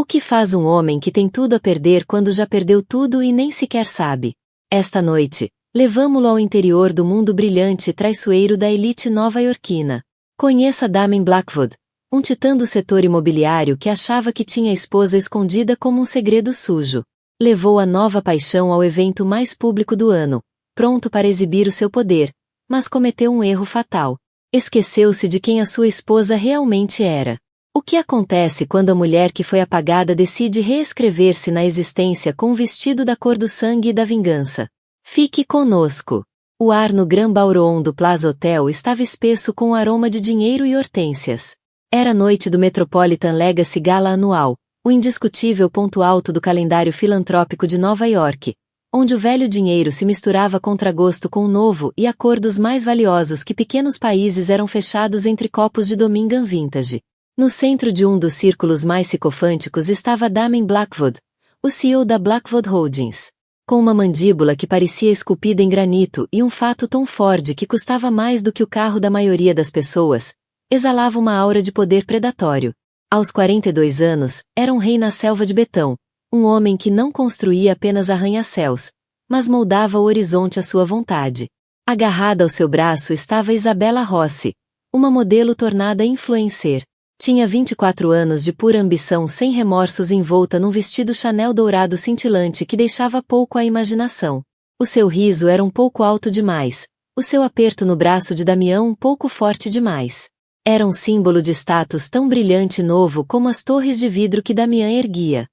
O que faz um homem que tem tudo a perder quando já perdeu tudo e nem sequer sabe? Esta noite, levamo-lo ao interior do mundo brilhante e traiçoeiro da elite nova-iorquina. Conheça Damon Blackwood, um titã do setor imobiliário que achava que tinha a esposa escondida como um segredo sujo. Levou a nova paixão ao evento mais público do ano, pronto para exibir o seu poder, mas cometeu um erro fatal. Esqueceu-se de quem a sua esposa realmente era. O que acontece quando a mulher que foi apagada decide reescrever-se na existência com um vestido da cor do sangue e da vingança? Fique conosco. O ar no Grand Ballroom do Plaza Hotel estava espesso com o aroma de dinheiro e hortênsias. Era a noite do Metropolitan Legacy Gala anual, o indiscutível ponto alto do calendário filantrópico de Nova York, onde o velho dinheiro se misturava a contragosto com o novo e acordos mais valiosos que pequenos países eram fechados entre copos de Dominican Vintage. No centro de um dos círculos mais psicofânticos estava Damon Blackwood, o CEO da Blackwood Holdings. Com uma mandíbula que parecia esculpida em granito e um fato Tom Ford que custava mais do que o carro da maioria das pessoas, exalava uma aura de poder predatório. Aos 42 anos, era um rei na selva de betão, um homem que não construía apenas arranha-céus, mas moldava o horizonte à sua vontade. Agarrada ao seu braço estava Isabella Rossi, uma modelo tornada influencer. Tinha 24 anos de pura ambição sem remorsos envolta num vestido Chanel dourado cintilante que deixava pouco à imaginação. O seu riso era um pouco alto demais, o seu aperto no braço de Damião um pouco forte demais. Era um símbolo de status tão brilhante e novo como as torres de vidro que Damião erguia.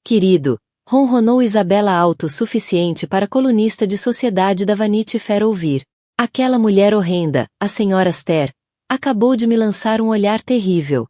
Querido, ronronou Isabella alto o suficiente para a colunista de sociedade da Vanity Fair ouvir. Aquela mulher horrenda, a senhora Aster, acabou de me lançar um olhar terrível.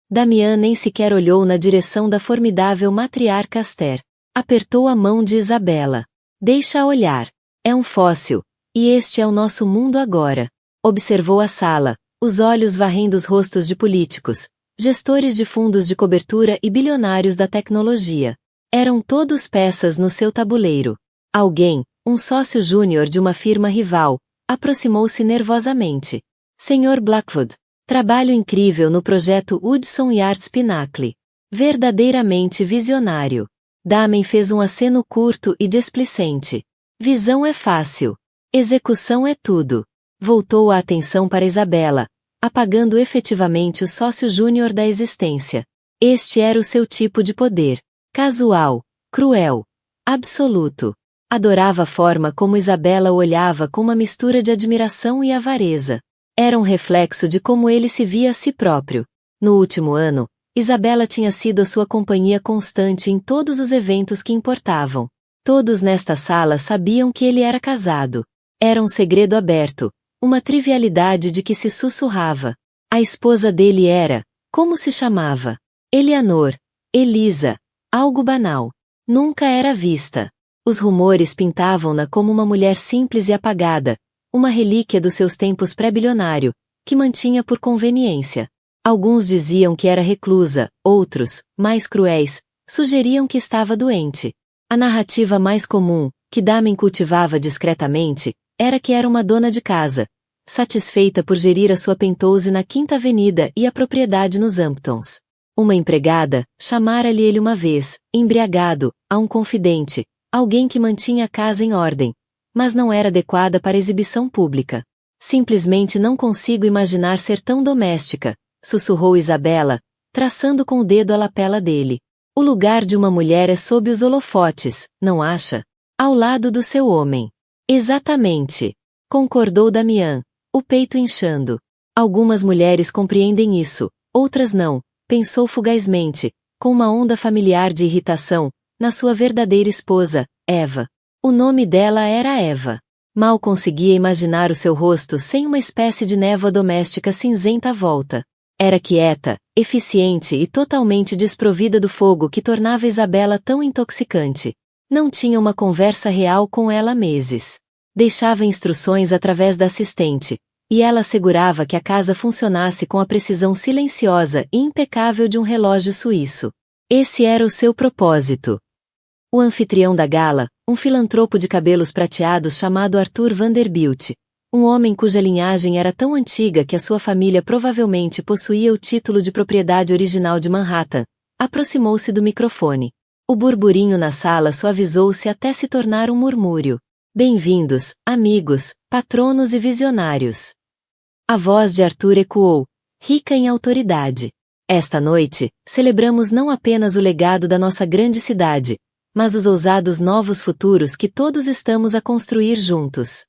Damião nem sequer olhou na direção da formidável matriarca Aster. Apertou a mão de Isabella. Deixa olhar. É um fóssil, e este é o nosso mundo agora. Observou a sala, os olhos varrendo os rostos de políticos, gestores de fundos de cobertura e bilionários da tecnologia. Eram todos peças no seu tabuleiro. Alguém, um sócio júnior de uma firma rival, aproximou-se nervosamente. Senhor Blackwood, trabalho incrível no projeto Hudson Yards Pinnacle. Verdadeiramente visionário. Damon fez um aceno curto e displicente. Visão é fácil. Execução é tudo. Voltou a atenção para Isabella, apagando efetivamente o sócio júnior da existência. Este era o seu tipo de poder. Casual, cruel, absoluto. Adorava a forma como Isabella o olhava com uma mistura de admiração e avareza. Era um reflexo de como ele se via a si próprio. No último ano, Isabella tinha sido a sua companhia constante em todos os eventos que importavam. Todos nesta sala sabiam que ele era casado. Era um segredo aberto, uma trivialidade de que se sussurrava. A esposa dele era, como se chamava? Eleanor, Elisa, algo banal. Nunca era vista. Os rumores pintavam-na como uma mulher simples e apagada, uma relíquia dos seus tempos pré-bilionário, que mantinha por conveniência. Alguns diziam que era reclusa, outros, mais cruéis, sugeriam que estava doente. A narrativa mais comum, que Damon cultivava discretamente, era que era uma dona de casa, satisfeita por gerir a sua penthouse na Quinta Avenida e a propriedade nos Hamptons. Uma empregada, chamara-lhe ele uma vez, embriagado, a um confidente, alguém que mantinha a casa em ordem, mas não era adequada para exibição pública. Simplesmente não consigo imaginar ser tão doméstica, sussurrou Isabella, traçando com o dedo a lapela dele. O lugar de uma mulher é sob os holofotes, não acha? Ao lado do seu homem. Exatamente. Concordou Damião, o peito inchando. Algumas mulheres compreendem isso, outras não, pensou fugazmente, com uma onda familiar de irritação, na sua verdadeira esposa, Eva. O nome dela era Eva. Mal conseguia imaginar o seu rosto sem uma espécie de névoa doméstica cinzenta à volta. Era quieta, eficiente e totalmente desprovida do fogo que tornava Isabella tão intoxicante. Não tinha uma conversa real com ela há meses. Deixava instruções através da assistente, e ela assegurava que a casa funcionasse com a precisão silenciosa e impecável de um relógio suíço. Esse era o seu propósito. O anfitrião da gala, um filantropo de cabelos prateados chamado Arthur Vanderbilt, um homem cuja linhagem era tão antiga que a sua família provavelmente possuía o título de propriedade original de Manhattan, aproximou-se do microfone. O burburinho na sala suavizou-se até se tornar um murmúrio. Bem-vindos, amigos, patronos e visionários. A voz de Arthur ecoou, rica em autoridade. Esta noite, celebramos não apenas o legado da nossa grande cidade, mas os ousados novos futuros que todos estamos a construir juntos.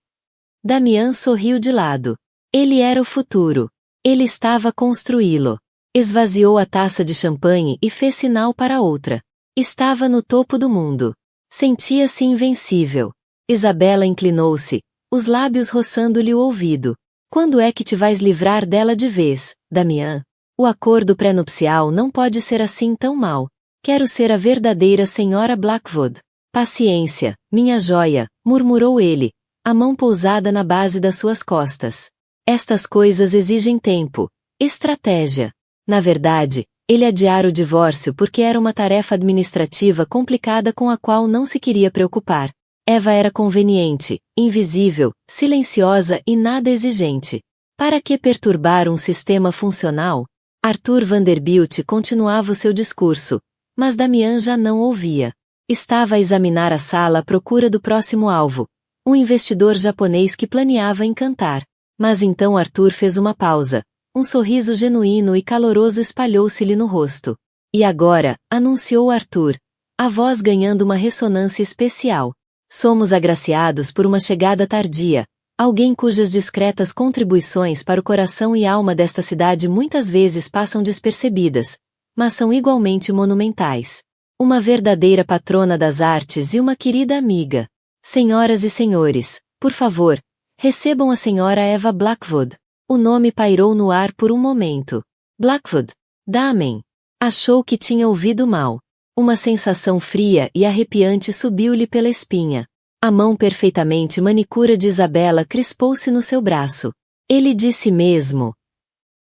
Damian sorriu de lado. Ele era o futuro. Ele estava a construí-lo. Esvaziou a taça de champanhe e fez sinal para outra. Estava no topo do mundo. Sentia-se invencível. Isabela inclinou-se, os lábios roçando-lhe o ouvido. Quando é que te vais livrar dela de vez, Damian? O acordo pré-nupcial não pode ser assim tão mau. Quero ser a verdadeira senhora Blackwood. Paciência, minha joia, murmurou ele, a mão pousada na base das suas costas. Estas coisas exigem tempo, estratégia. Na verdade, ele adiara o divórcio porque era uma tarefa administrativa complicada com a qual não se queria preocupar. Eva era conveniente, invisível, silenciosa e nada exigente. Para que perturbar um sistema funcional? Arthur Vanderbilt continuava o seu discurso, mas Damian já não ouvia. Estava a examinar a sala à procura do próximo alvo, um investidor japonês que planeava encantar. Mas então Arthur fez uma pausa. Um sorriso genuíno e caloroso espalhou-se-lhe no rosto. E agora, anunciou Arthur, a voz ganhando uma ressonância especial. Somos agraciados por uma chegada tardia, alguém cujas discretas contribuições para o coração e alma desta cidade muitas vezes passam despercebidas, mas são igualmente monumentais. Uma verdadeira patrona das artes e uma querida amiga. Senhoras e senhores, por favor, recebam a senhora Eva Blackwood. O nome pairou no ar por um momento. Blackwood. Damen. Achou que tinha ouvido mal. Uma sensação fria e arrepiante subiu-lhe pela espinha. A mão perfeitamente manicura de Isabela crispou-se no seu braço. Ele disse mesmo.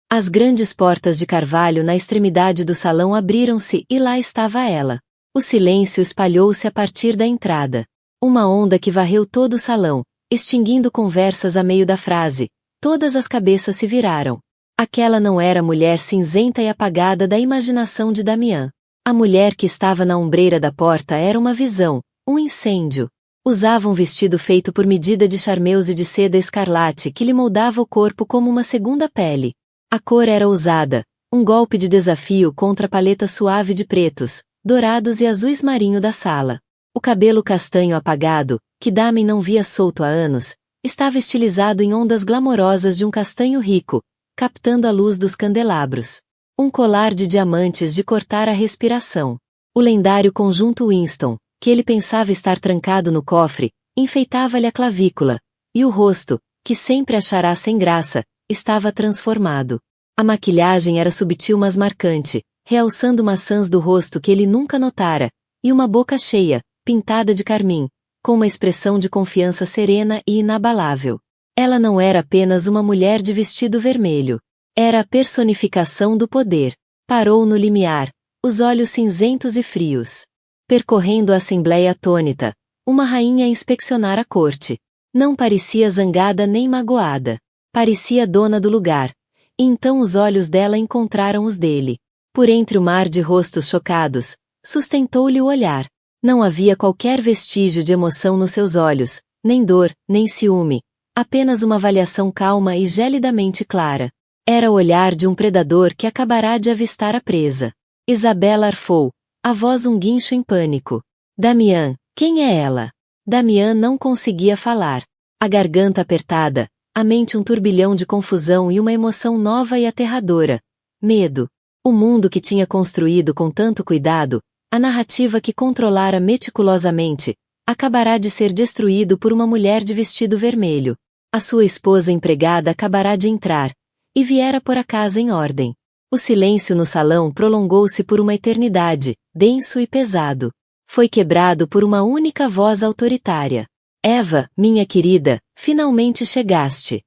As grandes portas de carvalho na extremidade do salão abriram-se e lá estava ela. O silêncio espalhou-se a partir da entrada. Uma onda que varreu todo o salão, extinguindo conversas a meio da frase. Todas as cabeças se viraram. Aquela não era a mulher cinzenta e apagada da imaginação de Damian. A mulher que estava na ombreira da porta era uma visão, um incêndio. Usava um vestido feito por medida de charmeuse de seda escarlate que lhe moldava o corpo como uma segunda pele. A cor era ousada, um golpe de desafio contra a paleta suave de pretos, dourados e azuis marinho da sala. O cabelo castanho apagado, que Damen não via solto há anos, estava estilizado em ondas glamorosas de um castanho rico, captando a luz dos candelabros. Um colar de diamantes de cortar a respiração. O lendário conjunto Winston, que ele pensava estar trancado no cofre, enfeitava-lhe a clavícula, e o rosto, que sempre achará sem graça, estava transformado. A maquilhagem era subtil mas marcante, realçando maçãs do rosto que ele nunca notara, e uma boca cheia, pintada de carmim, com uma expressão de confiança serena e inabalável. Ela não era apenas uma mulher de vestido vermelho. Era a personificação do poder. Parou no limiar, os olhos cinzentos e frios. Percorrendo a assembleia atônita, uma rainha a inspecionar a corte. Não parecia zangada nem magoada. Parecia dona do lugar. E então os olhos dela encontraram os dele. Por entre o mar de rostos chocados, sustentou-lhe o olhar. Não havia qualquer vestígio de emoção nos seus olhos, nem dor, nem ciúme. Apenas uma avaliação calma e gelidamente clara. Era o olhar de um predador que acabará de avistar a presa. Isabela arfou, a voz um guincho em pânico. Damian, quem é ela? Damian não conseguia falar. A garganta apertada, a mente um turbilhão de confusão e uma emoção nova e aterradora. Medo. O mundo que tinha construído com tanto cuidado, a narrativa que controlara meticulosamente, acabará de ser destruído por uma mulher de vestido vermelho. A sua esposa empregada acabará de entrar, e viera pôr a casa em ordem. O silêncio no salão prolongou-se por uma eternidade, denso e pesado. Foi quebrado por uma única voz autoritária. Eva, minha querida, finalmente chegaste.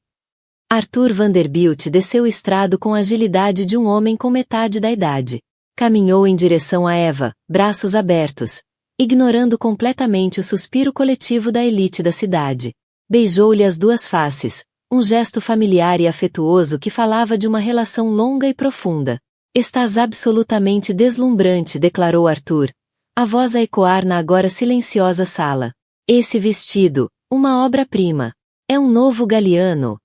Arthur Vanderbilt desceu o estrado com a agilidade de um homem com metade da idade. Caminhou em direção a Eva, braços abertos, ignorando completamente o suspiro coletivo da elite da cidade. Beijou-lhe as duas faces, um gesto familiar e afetuoso que falava de uma relação longa e profunda. Estás absolutamente deslumbrante, declarou Arthur, a voz a ecoar na agora silenciosa sala. Esse vestido, uma obra-prima. É um novo Galliano.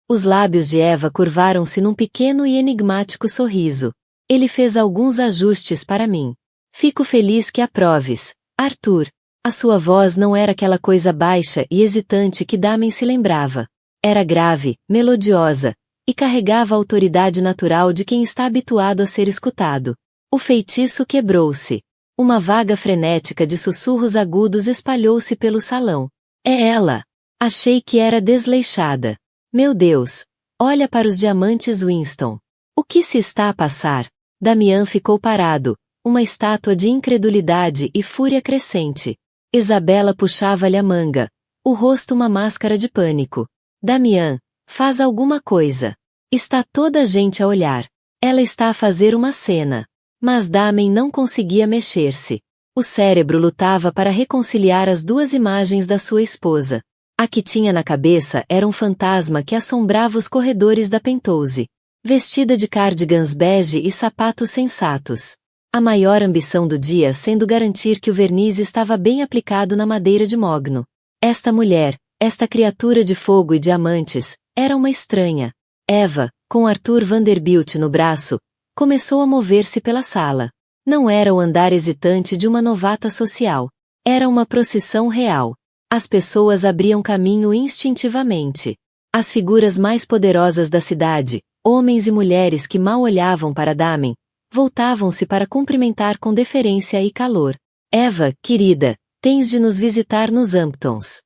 Os lábios de Eva curvaram-se num pequeno e enigmático sorriso. Ele fez alguns ajustes para mim. Fico feliz que aproves, Arthur. A sua voz não era aquela coisa baixa e hesitante que Damen se lembrava. Era grave, melodiosa, e carregava a autoridade natural de quem está habituado a ser escutado. O feitiço quebrou-se. Uma vaga frenética de sussurros agudos espalhou-se pelo salão. É ela! Achei que era desleixada. Meu Deus! Olha para os diamantes Winston. O que se está a passar? Damian ficou parado, uma estátua de incredulidade e fúria crescente. Isabela puxava-lhe a manga, o rosto uma máscara de pânico. Damian, faz alguma coisa. Está toda a gente a olhar. Ela está a fazer uma cena. Mas Damen não conseguia mexer-se. O cérebro lutava para reconciliar as duas imagens da sua esposa. A que tinha na cabeça era um fantasma que assombrava os corredores da Penthouse. Vestida de cardigans bege e sapatos sensatos. A maior ambição do dia sendo garantir que o verniz estava bem aplicado na madeira de mogno. Esta mulher, esta criatura de fogo e diamantes, era uma estranha. Eva, com Arthur Vanderbilt no braço, começou a mover-se pela sala. Não era o andar hesitante de uma novata social. Era uma procissão real. As pessoas abriam caminho instintivamente. As figuras mais poderosas da cidade, homens e mulheres que mal olhavam para Damen, voltavam-se para cumprimentar com deferência e calor. Eva, querida, tens de nos visitar nos Hamptons.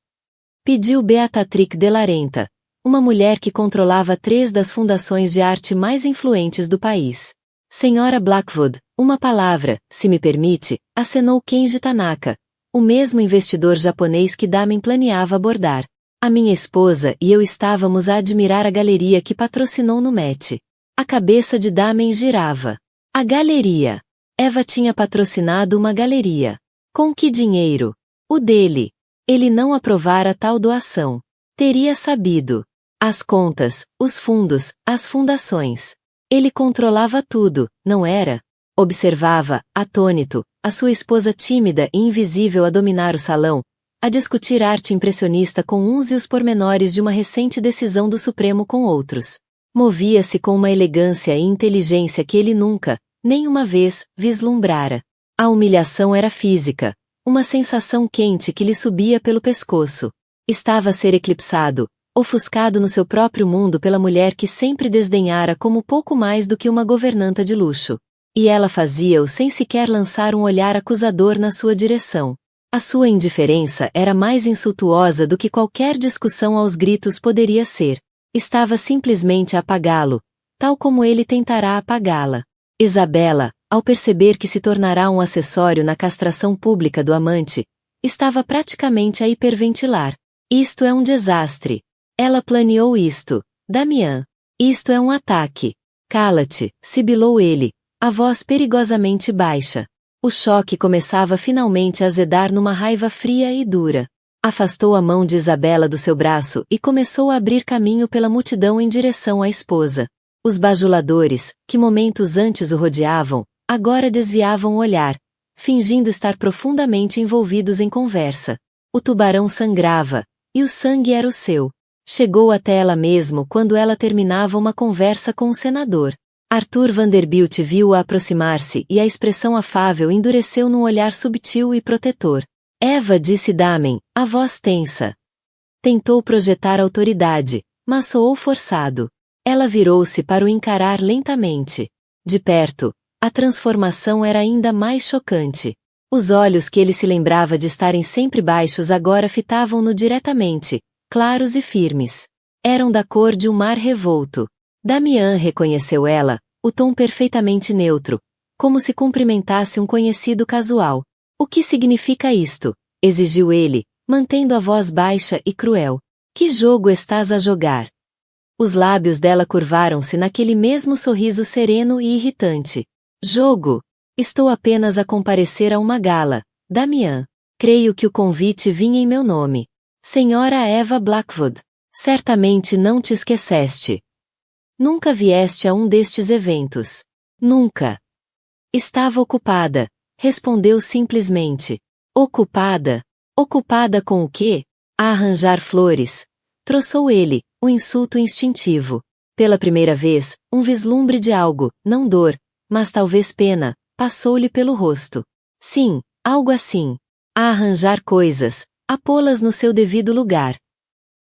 Pediu Beatrix de Larenta, uma mulher que controlava 3 das fundações de arte mais influentes do país. Senhora Blackwood, uma palavra, se me permite, acenou Kenji Tanaka, o mesmo investidor japonês que Damen planeava abordar. A minha esposa e eu estávamos a admirar a galeria que patrocinou no Met. A cabeça de Damen girava. A galeria. Eva tinha patrocinado uma galeria. Com que dinheiro? O dele. Ele não aprovara tal doação. Teria sabido. As contas, os fundos, as fundações. Ele controlava tudo, não era? Observava, atônito, a sua esposa tímida e invisível a dominar o salão, a discutir arte impressionista com uns e os pormenores de uma recente decisão do Supremo com outros. Movia-se com uma elegância e inteligência que ele nunca, nem uma vez, vislumbrara. A humilhação era física, uma sensação quente que lhe subia pelo pescoço. Estava a ser eclipsado, ofuscado no seu próprio mundo pela mulher que sempre desdenhara como pouco mais do que uma governanta de luxo. E ela fazia-o sem sequer lançar um olhar acusador na sua direção. A sua indiferença era mais insultuosa do que qualquer discussão aos gritos poderia ser. Estava simplesmente a apagá-lo, tal como ele tentará apagá-la. Isabela, ao perceber que se tornará um acessório na castração pública do amante, estava praticamente a hiperventilar. Isto é um desastre. Ela planeou isto. Damian. Isto é um ataque. Cala-te, sibilou ele, a voz perigosamente baixa. O choque começava finalmente a azedar numa raiva fria e dura. Afastou a mão de Isabela do seu braço e começou a abrir caminho pela multidão em direção à esposa. Os bajuladores, que momentos antes o rodeavam, agora desviavam o olhar, fingindo estar profundamente envolvidos em conversa. O tubarão sangrava, e o sangue era o seu. Chegou até ela mesmo quando ela terminava uma conversa com o senador. Arthur Vanderbilt viu-a aproximar-se e a expressão afável endureceu num olhar subtil e protetor. Eva, disse Damen, a voz tensa. Tentou projetar autoridade, mas soou forçado. Ela virou-se para o encarar lentamente. De perto, a transformação era ainda mais chocante. Os olhos que ele se lembrava de estarem sempre baixos agora fitavam-no diretamente, claros e firmes. Eram da cor de um mar revolto. Damian reconheceu ela, o tom perfeitamente neutro, como se cumprimentasse um conhecido casual. O que significa isto? Exigiu ele, mantendo a voz baixa e cruel. Que jogo estás a jogar? Os lábios dela curvaram-se naquele mesmo sorriso sereno e irritante. Jogo! Estou apenas a comparecer a uma gala, Damian. Creio que o convite vinha em meu nome. Senhora Eva Blackwood. Certamente não te esqueceste. Nunca vieste a um destes eventos. Nunca. Estava ocupada, respondeu simplesmente. Ocupada? Ocupada com o quê? A arranjar flores. Troçou ele, o insulto instintivo. Pela primeira vez, um vislumbre de algo, não dor, mas talvez pena, passou-lhe pelo rosto. Sim, algo assim. A arranjar coisas, a pô-las no seu devido lugar.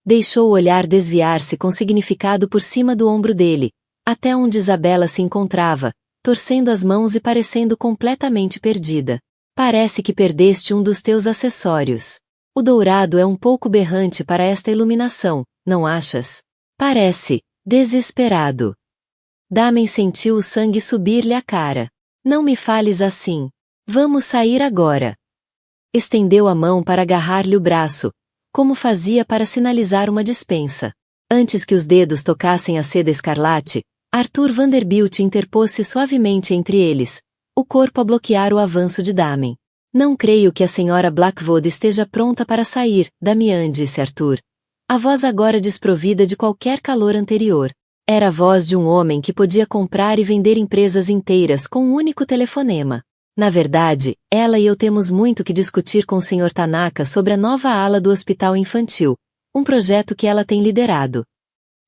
Deixou o olhar desviar-se com significado por cima do ombro dele, até onde Isabela se encontrava, torcendo as mãos e parecendo completamente perdida. Parece que perdeste um dos teus acessórios. O dourado é um pouco berrante para esta iluminação, não achas? Parece. Desesperado. Damen sentiu o sangue subir-lhe à cara. Não me fales assim. Vamos sair agora. Estendeu a mão para agarrar-lhe o braço, como fazia para sinalizar uma dispensa. Antes que os dedos tocassem a seda escarlate, Arthur Vanderbilt interpôs-se suavemente entre eles, o corpo a bloquear o avanço de Damen. Não creio que a senhora Blackwood esteja pronta para sair, Damian, disse Arthur. A voz agora desprovida de qualquer calor anterior. Era a voz de um homem que podia comprar e vender empresas inteiras com um único telefonema. Na verdade, ela e eu temos muito que discutir com o Sr. Tanaka sobre a nova ala do hospital infantil, um projeto que ela tem liderado.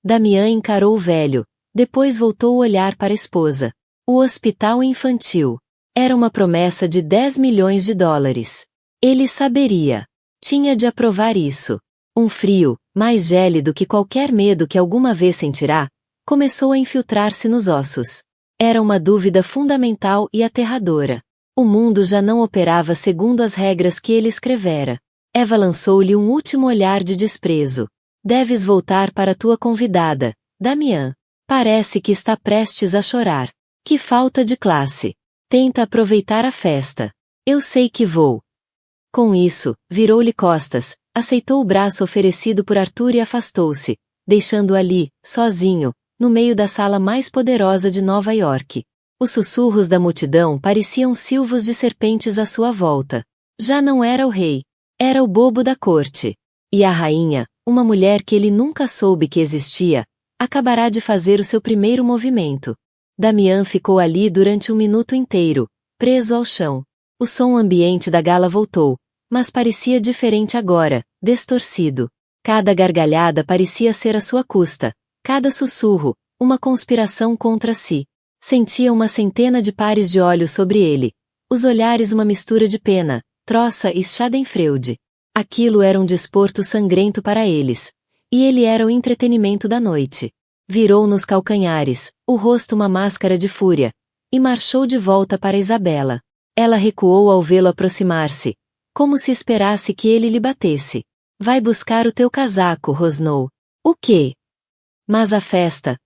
Damian encarou o velho, depois voltou o olhar para a esposa. O hospital infantil. Era uma promessa de 10 milhões de dólares. Ele saberia. Tinha de aprovar isso. Um frio, mais gélido que qualquer medo que alguma vez sentirá, começou a infiltrar-se nos ossos. Era uma dúvida fundamental e aterradora. O mundo já não operava segundo as regras que ele escrevera. Eva lançou-lhe um último olhar de desprezo. Deves voltar para tua convidada, Damian. Parece que está prestes a chorar. Que falta de classe. Tenta aproveitar a festa. Eu sei que vou. Com isso, virou-lhe costas, aceitou o braço oferecido por Arthur e afastou-se, deixando-o ali, sozinho, no meio da sala mais poderosa de Nova York. Os sussurros da multidão pareciam silvos de serpentes à sua volta. Já não era o rei. Era o bobo da corte. E a rainha, uma mulher que ele nunca soube que existia, acabará de fazer o seu primeiro movimento. Damian ficou ali durante um minuto inteiro, preso ao chão. O som ambiente da gala voltou, mas parecia diferente agora, distorcido. Cada gargalhada parecia ser à sua custa, cada sussurro, uma conspiração contra si. Sentia uma centena de pares de olhos sobre ele, os olhares uma mistura de pena, troça e schadenfreude. Aquilo era um desporto sangrento para eles, e ele era o entretenimento da noite. Virou nos calcanhares, o rosto uma máscara de fúria, e marchou de volta para Isabela. Ela recuou ao vê-lo aproximar-se, como se esperasse que ele lhe batesse. Vai buscar o teu casaco, rosnou. O quê? Mas a festa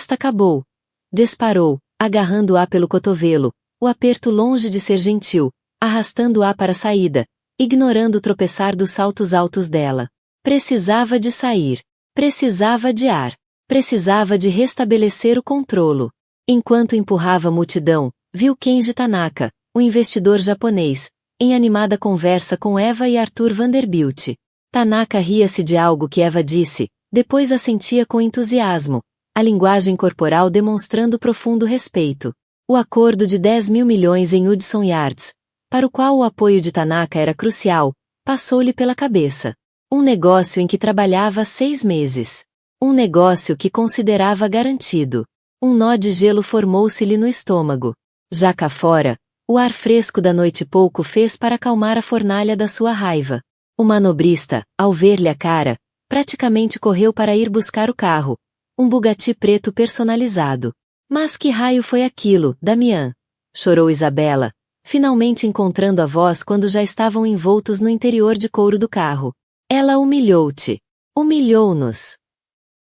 acabou. Disparou, agarrando-a pelo cotovelo, o aperto longe de ser gentil, arrastando-a para a saída, ignorando o tropeçar dos saltos altos dela. Precisava de sair. Precisava de ar. Precisava de restabelecer o controlo. Enquanto empurrava a multidão, viu Kenji Tanaka, o investidor japonês, em animada conversa com Eva e Arthur Vanderbilt. Tanaka ria-se de algo que Eva disse, depois assentia com entusiasmo, a linguagem corporal demonstrando profundo respeito. O acordo de 10 mil milhões em Hudson Yards, para o qual o apoio de Tanaka era crucial, passou-lhe pela cabeça. Um negócio em que trabalhava há 6 meses. Um negócio que considerava garantido. Um nó de gelo formou-se-lhe no estômago. Já cá fora, o ar fresco da noite pouco fez para acalmar a fornalha da sua raiva. O manobrista, ao ver-lhe a cara, praticamente correu para ir buscar o carro. Um Bugatti preto personalizado. Mas que raio foi aquilo, Damian? Chorou Isabela, finalmente encontrando a voz quando já estavam envoltos no interior de couro do carro. Ela humilhou-te. Humilhou-nos.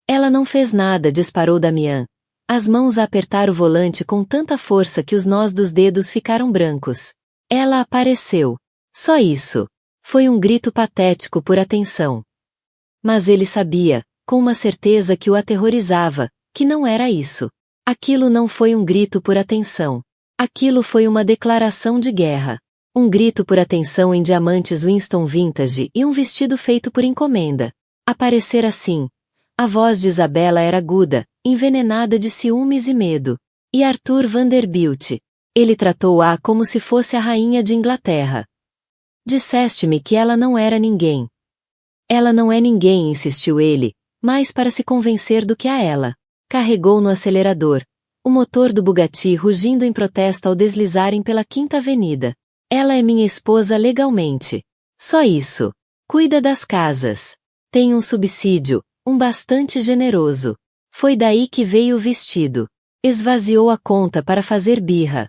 Ela não fez nada, disparou Damian. As mãos a apertar o volante com tanta força que os nós dos dedos ficaram brancos. Ela apareceu. Só isso. Foi um grito patético por atenção. Mas ele sabia, com uma certeza que o aterrorizava, que não era isso. Aquilo não foi um grito por atenção. Aquilo foi uma declaração de guerra. Um grito por atenção em diamantes Winston Vintage e um vestido feito por encomenda. Aparecer assim. A voz de Isabela era aguda, envenenada de ciúmes e medo. E Arthur Vanderbilt. Ele tratou-a como se fosse a rainha de Inglaterra. Disseste-me que ela não era ninguém. Ela não é ninguém, insistiu ele, mais para se convencer do que a ela. Carregou no acelerador. O motor do Bugatti rugindo em protesto ao deslizarem pela Quinta Avenida. Ela é minha esposa legalmente. Só isso. Cuida das casas. Tem um subsídio, um bastante generoso. Foi daí que veio o vestido. Esvaziou a conta para fazer birra.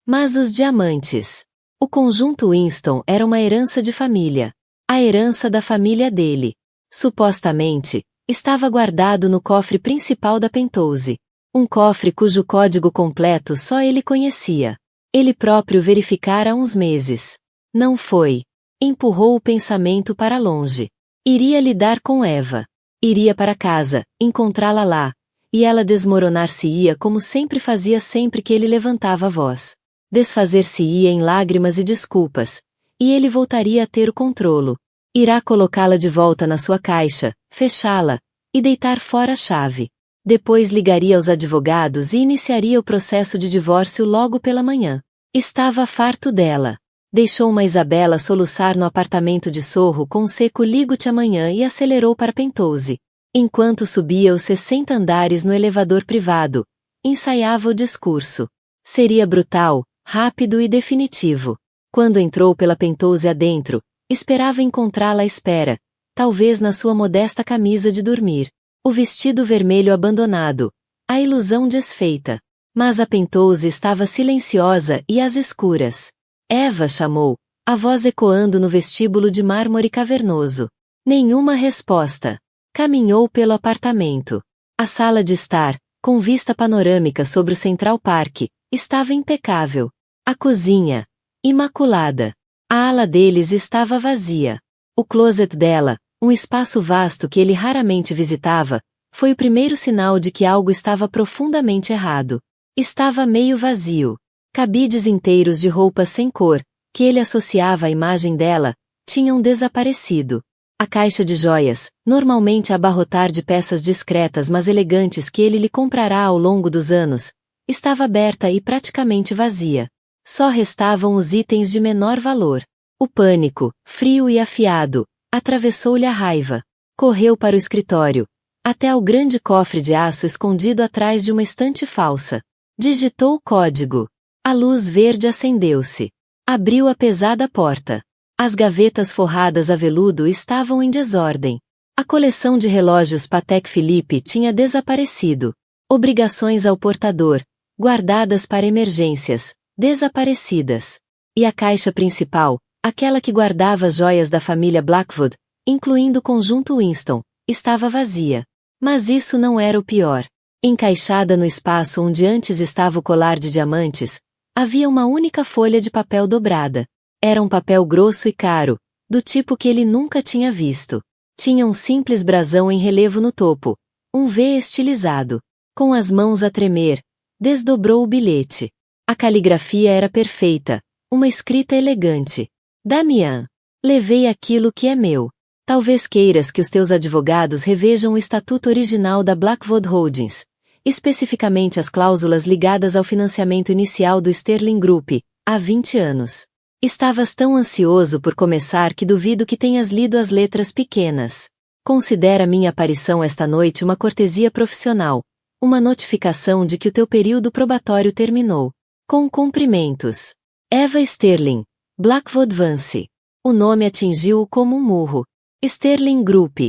Mas os diamantes. O conjunto Winston era uma herança de família. A herança da família dele. Supostamente, estava guardado no cofre principal da Penthouse. Um cofre cujo código completo só ele conhecia. Ele próprio verificara há uns meses. Não foi. Empurrou o pensamento para longe. Iria lidar com Eva. Iria para casa, encontrá-la lá. E ela desmoronar-se-ia como sempre fazia sempre que ele levantava a voz. Desfazer-se-ia em lágrimas e desculpas. E ele voltaria a ter o controlo. Irá colocá-la de volta na sua caixa, fechá-la, e deitar fora a chave. Depois ligaria aos advogados e iniciaria o processo de divórcio logo pela manhã. Estava farto dela. Deixou uma Isabela soluçar no apartamento de Sorro com um seco ligo-te amanhã e acelerou para Penthouse. Enquanto subia os 60 andares no elevador privado, ensaiava o discurso. Seria brutal, rápido e definitivo. Quando entrou pela Penthouse adentro, esperava encontrá-la à espera, talvez na sua modesta camisa de dormir. O vestido vermelho abandonado, a ilusão desfeita. Mas a Penthouse estava silenciosa e às escuras. Eva chamou, a voz ecoando no vestíbulo de mármore cavernoso. Nenhuma resposta. Caminhou pelo apartamento. A sala de estar, com vista panorâmica sobre o Central Park, estava impecável. A cozinha, imaculada. A ala deles estava vazia. O closet dela, um espaço vasto que ele raramente visitava, foi o primeiro sinal de que algo estava profundamente errado. Estava meio vazio. Cabides inteiros de roupas sem cor, que ele associava à imagem dela, tinham desaparecido. A caixa de joias, normalmente a abarrotar de peças discretas mas elegantes que ele lhe comprará ao longo dos anos, estava aberta e praticamente vazia. Só restavam os itens de menor valor. O pânico, frio e afiado, atravessou-lhe a raiva. Correu para o escritório, até ao grande cofre de aço escondido atrás de uma estante falsa. Digitou o código. A luz verde acendeu-se. Abriu a pesada porta. As gavetas forradas a veludo estavam em desordem. A coleção de relógios Patek Philippe tinha desaparecido. Obrigações ao portador, guardadas para emergências, desaparecidas. E a caixa principal, aquela que guardava as joias da família Blackwood, incluindo o conjunto Winston, estava vazia. Mas isso não era o pior. Encaixada no espaço onde antes estava o colar de diamantes, havia uma única folha de papel dobrada. Era um papel grosso e caro, do tipo que ele nunca tinha visto. Tinha um simples brasão em relevo no topo, um V estilizado. Com as mãos a tremer, desdobrou o bilhete. A caligrafia era perfeita, uma escrita elegante. Damian, levei aquilo que é meu. Talvez queiras que os teus advogados revejam o estatuto original da Blackwood Holdings, especificamente as cláusulas ligadas ao financiamento inicial do Sterling Group, há 20 anos. Estavas tão ansioso por começar que duvido que tenhas lido as letras pequenas. Considera minha aparição esta noite uma cortesia profissional, uma notificação de que o teu período probatório terminou. Com cumprimentos. Eva Sterling, Blackwood Vance. O nome atingiu-o como um murro. Sterling Group.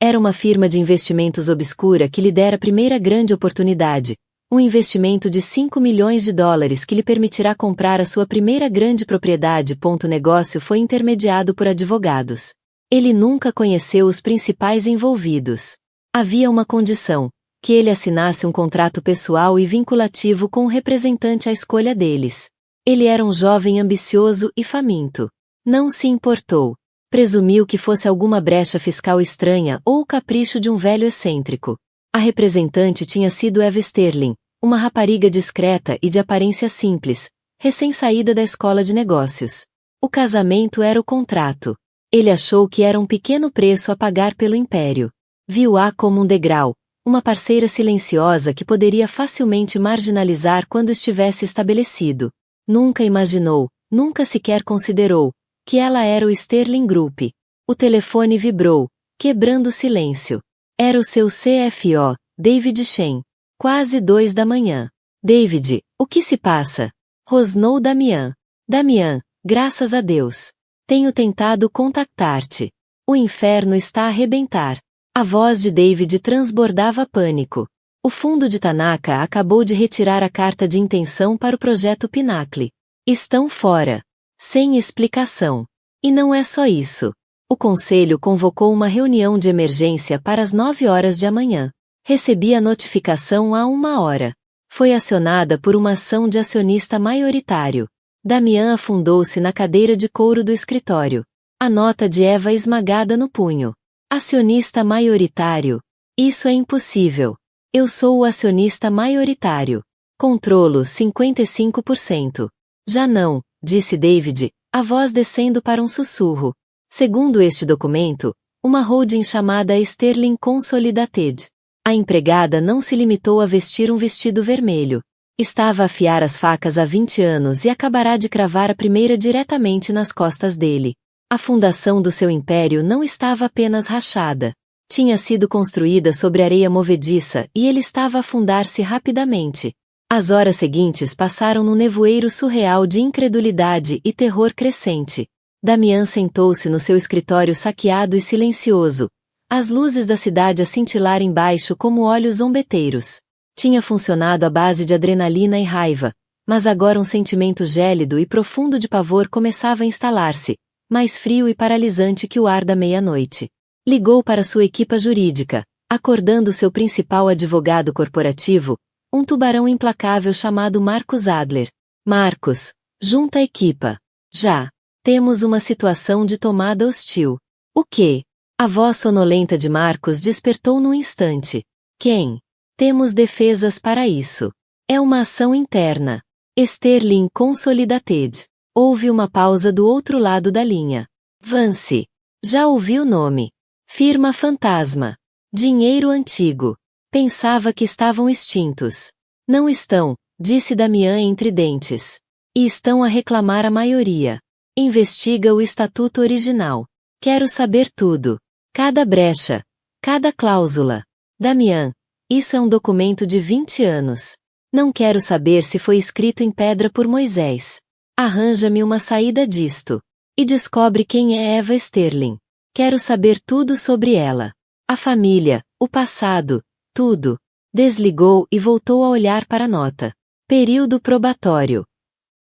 Era uma firma de investimentos obscura que lhe dera a primeira grande oportunidade, um investimento de 5 milhões de dólares que lhe permitirá comprar a sua primeira grande propriedade. O negócio foi intermediado por advogados. Ele nunca conheceu os principais envolvidos. Havia uma condição, que ele assinasse um contrato pessoal e vinculativo com o representante à escolha deles. Ele era um jovem ambicioso e faminto. Não se importou. Presumiu que fosse alguma brecha fiscal estranha ou o capricho de um velho excêntrico. A representante tinha sido Eva Sterling, uma rapariga discreta e de aparência simples, recém-saída da escola de negócios. O casamento era o contrato. Ele achou que era um pequeno preço a pagar pelo império. Viu-a como um degrau, Uma parceira silenciosa que poderia facilmente marginalizar quando estivesse estabelecido. Nunca imaginou, nunca sequer considerou, que ela era o Sterling Group. O telefone vibrou, quebrando o silêncio. Era o seu CFO, David Shen. Quase 2 da manhã. David, o que se passa? Rosnou Damian. Damian, graças a Deus. Tenho tentado contactar-te. O inferno está a arrebentar. A voz de David transbordava pânico. O fundo de Tanaka acabou de retirar a carta de intenção para o projeto Pinnacle. Estão fora. Sem explicação. E não é só isso. O conselho convocou uma reunião de emergência para as 9 horas de amanhã. Recebi a notificação há 1 hora. Foi acionada por uma ação de acionista maioritário. Damian afundou-se na cadeira de couro do escritório. A nota de Eva esmagada no punho. Acionista maioritário. Isso é impossível. Eu sou o acionista maioritário. Controlo 55%. Já não, disse David, a voz descendo para um sussurro. Segundo este documento, uma holding chamada Sterling Consolidated. A empregada não se limitou a vestir um vestido vermelho. Estava a afiar as facas há 20 anos e acabará de cravar a primeira diretamente nas costas dele. A fundação do seu império não estava apenas rachada. Tinha sido construída sobre areia movediça e ele estava a afundar-se rapidamente. As horas seguintes passaram num nevoeiro surreal de incredulidade e terror crescente. Damian sentou-se no seu escritório saqueado e silencioso, as luzes da cidade a cintilar embaixo como olhos zombeteiros. Tinha funcionado à base de adrenalina e raiva, mas agora um sentimento gélido e profundo de pavor começava a instalar-se, mais frio e paralisante que o ar da meia-noite. Ligou para sua equipa jurídica, acordando seu principal advogado corporativo, um tubarão implacável chamado Marcus Adler. Marcus, junta a equipa. Já. Temos uma situação de tomada hostil. O quê? A voz sonolenta de Marcus despertou num instante. Quem? Temos defesas para isso. É uma ação interna. Sterling Consolidated. Houve uma pausa do outro lado da linha. Vance. Já ouvi o nome. Firma fantasma. Dinheiro antigo. Pensava que estavam extintos. Não estão, disse Damian entre dentes. E estão a reclamar a maioria. Investiga o estatuto original. Quero saber tudo. Cada brecha. Cada cláusula. Damian, isso é um documento de 20 anos. Não quero saber se foi escrito em pedra por Moisés. Arranja-me uma saída disto. E descobre quem é Eva Sterling. Quero saber tudo sobre ela. A família, o passado, tudo. Desligou e voltou a olhar para a nota. Período probatório.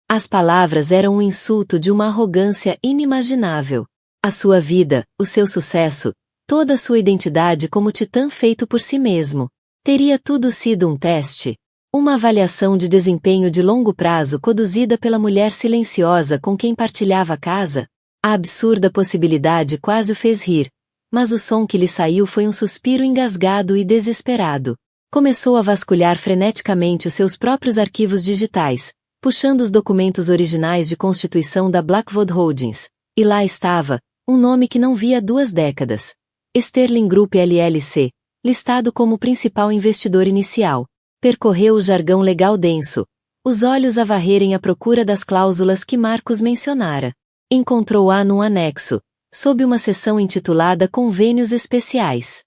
As palavras eram um insulto de uma arrogância inimaginável. A sua vida, o seu sucesso, toda a sua identidade como titã feito por si mesmo. Teria tudo sido um teste? Uma avaliação de desempenho de longo prazo conduzida pela mulher silenciosa com quem partilhava a casa? A absurda possibilidade quase o fez rir, mas o som que lhe saiu foi um suspiro engasgado e desesperado. Começou a vasculhar freneticamente os seus próprios arquivos digitais, puxando os documentos originais de constituição da Blackwood Holdings, e lá estava, um nome que não via há 2 décadas. Sterling Group LLC, listado como principal investidor inicial. Percorreu o jargão legal denso, os olhos a varrerem à procura das cláusulas que Marcos mencionara. Encontrou-a num anexo, sob uma seção intitulada Convênios Especiais.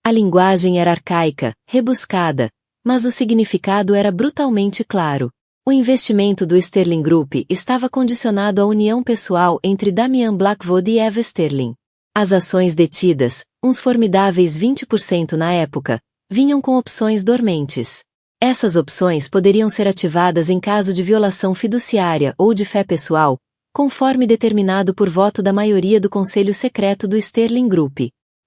A linguagem era arcaica, rebuscada, mas o significado era brutalmente claro. O investimento do Sterling Group estava condicionado à união pessoal entre Damian Blackwood e Eva Sterling. As ações detidas, uns formidáveis 20% na época, vinham com opções dormentes. Essas opções poderiam ser ativadas em caso de violação fiduciária ou de fé pessoal, conforme determinado por voto da maioria do Conselho Secreto do Sterling Group.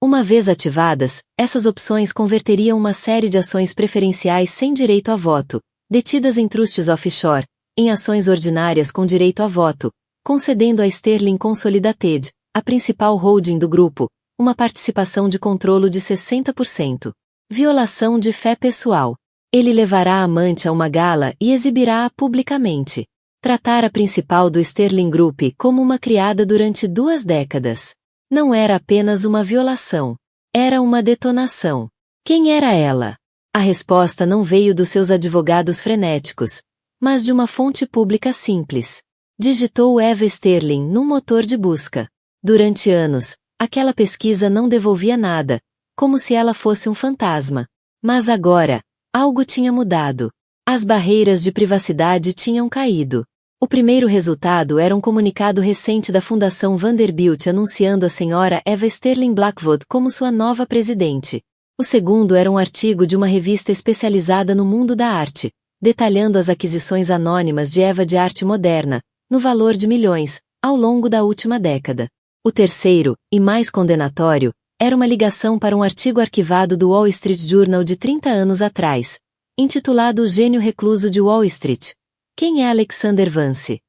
Uma vez ativadas, essas opções converteriam uma série de ações preferenciais sem direito a voto, detidas em trusts offshore, em ações ordinárias com direito a voto, concedendo a Sterling Consolidated, a principal holding do grupo, uma participação de controlo de 60%. Violação de fé pessoal. Ele levará a amante a uma gala e exibirá-a publicamente. Tratar a principal do Sterling Group como uma criada durante 2 décadas. Não era apenas uma violação. Era uma detonação. Quem era ela? A resposta não veio dos seus advogados frenéticos, mas de uma fonte pública simples. Digitou Eva Sterling num motor de busca. Durante anos, aquela pesquisa não devolvia nada, como se ela fosse um fantasma. Mas agora, algo tinha mudado. As barreiras de privacidade tinham caído. O primeiro resultado era um comunicado recente da Fundação Vanderbilt anunciando a senhora Eva Sterling Blackwood como sua nova presidente. O segundo era um artigo de uma revista especializada no mundo da arte, detalhando as aquisições anônimas de Eva de arte moderna, no valor de milhões, ao longo da última década. O terceiro, e mais condenatório, era uma ligação para um artigo arquivado do Wall Street Journal de 30 anos atrás, intitulado O Gênio Recluso de Wall Street. Quem é Alexander Vance?